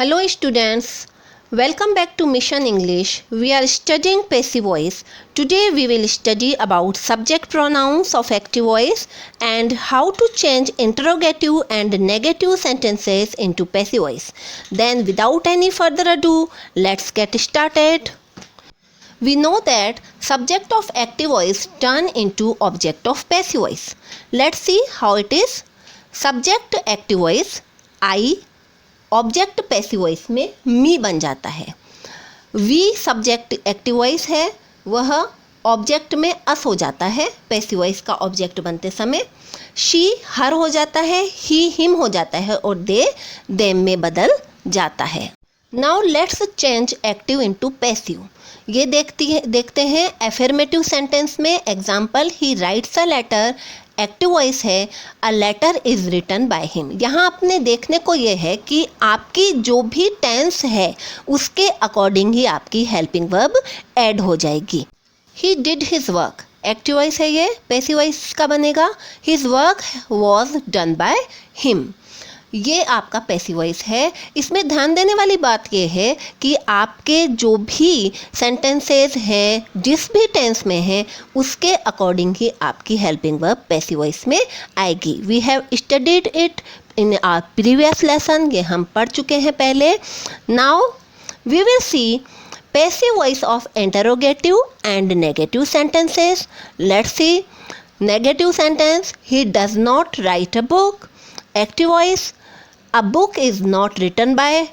Hello students, welcome back to Mission English. We are studying passive voice. Today we will study about subject pronouns of active voice and how to change interrogative and negative sentences into passive voice. Then without any further ado, let's get started. We know that subject of active voice turn into object of passive voice. Let's see how it is. Subject active voice I, object passive voice में मी बन जाता है. We subject active voice है, वह object में अस हो जाता है पैसिव वॉइस का ऑब्जेक्ट बनते समय. शी हर हो जाता है, ही हिम हो जाता है और दे देम में बदल जाता है. Now let's change active into passive. ये देखते हैं एफर्मेटिव सेंटेंस में. Example, he writes a letter. Active voice है, a letter is written by him. यहाँ आपने देखने को ये है कि आपकी जो भी टेंस है उसके अकॉर्डिंग ही आपकी हेल्पिंग वर्ब ऐड हो जाएगी. He did his work. Active voice है, ये पैसिव वॉइस का बनेगा. His work was done by him. ये आपका पैसिव वॉइस है. इसमें ध्यान देने वाली बात ये है कि आपके जो भी सेंटेंसेस हैं जिस भी टेंस में हैं उसके अकॉर्डिंग ही आपकी हेल्पिंग वर्ब पैसिव वॉइस में आएगी. We have studied it in our previous lesson. ये हम पढ़ चुके हैं पहले. Now we will see passive voice of interrogative and negative sentences. Let's see. Negative sentence, he does not write a book. Active voice, a book is not written by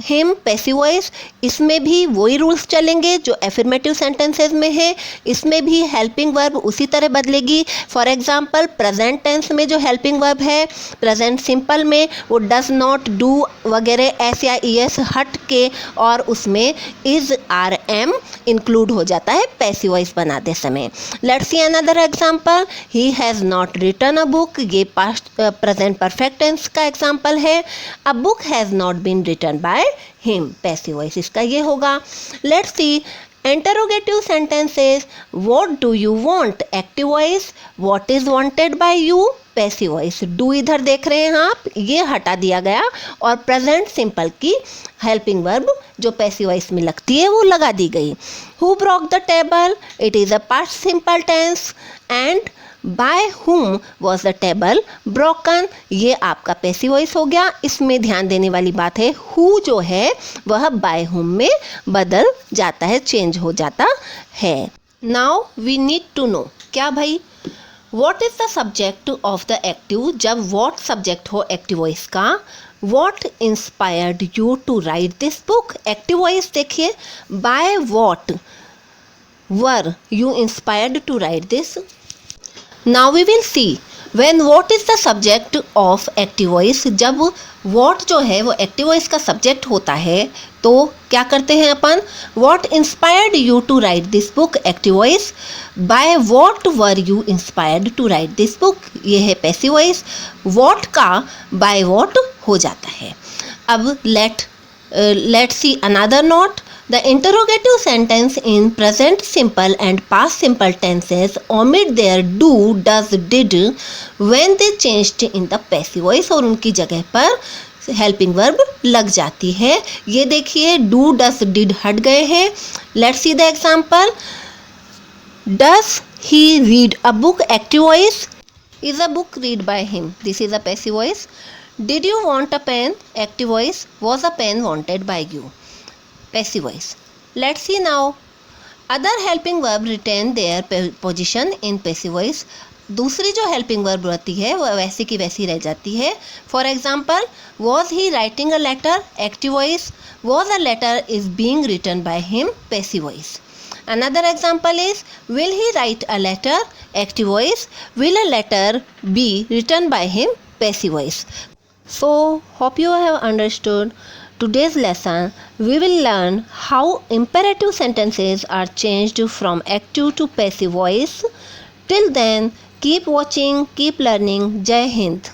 him. Passive voice, इसमें भी वही rules चलेंगे जो affirmative sentences में है. इसमें भी helping verb उसी तरह बदलेगी. फॉर एग्जांपल, प्रेजेंट टेंस में जो हेल्पिंग वर्ब है प्रेजेंट सिंपल में वो डज नॉट, डू वगैरह एस या ई एस हट के और उसमें इज़ आर एम इंक्लूड हो जाता है पैसिव वॉइस बनाते समय. Let's see another example. He has not written a book. ये पास्ट प्रेजेंट परफेक्ट टेंस का एग्जांपल है. A book has not been written by him. Passive voice इसका ये होगा. Let's see interrogative sentences. What do you want. Active voice. What is wanted by you. Passive voice. डू इधर देख रहे हैं आप, ये हटा दिया गया और प्रेजेंट सिंपल की हेल्पिंग वर्ब जो पैसिव वॉइस में लगती है वो लगा दी गई. Who broke the table. It is a past simple tense. And by whom was the table broken. ये आपका पैसिव वॉइस हो गया. इसमें ध्यान देने वाली बात है who जो है वह by whom में बदल जाता है, चेंज हो जाता है. Now we need to know. क्या भाई, what is the subject of the active. जब वॉट सब्जेक्ट हो एक्टिव वॉइस का. What inspired you to write this book. Active voice देखिए, by what were you inspired to write this. Now we will see when what is the subject of active voice. जब what जो है वो active voice का subject होता है तो क्या करते हैं अपन. What inspired you to write this book. Active voice. By what were you inspired to write this book. ये है passive voice. What का by what हो जाता है. अब let's see another note. The interrogative sentence in present simple and past simple tenses omit their do, does, did when they changed in the passive voice. और उनकी जगह पर helping verb लग जाती है. ये देखिए, डू, डस, डिड हट गए हैं. Let's see the example. Does he read a book. Active voice. Is a book read by him. This is a passive voice. Did you want a pen. Active voice. Was a pen wanted by you. Passive voice. Let's see now. Other helping verb retain their position in passive voice. दूसरी जो helping verb रहती है वह वैसी की वैसी रह जाती है. For example, was he writing a letter. Active voice. Was a letter is being written by him. Passive voice. Another example is, will he write a letter. Active voice. Will a letter be written by him. Passive voice. So hope you have understood today's lesson. We will learn how imperative sentences are changed from active to passive voice. Till then, keep watching, keep learning. Jai Hind.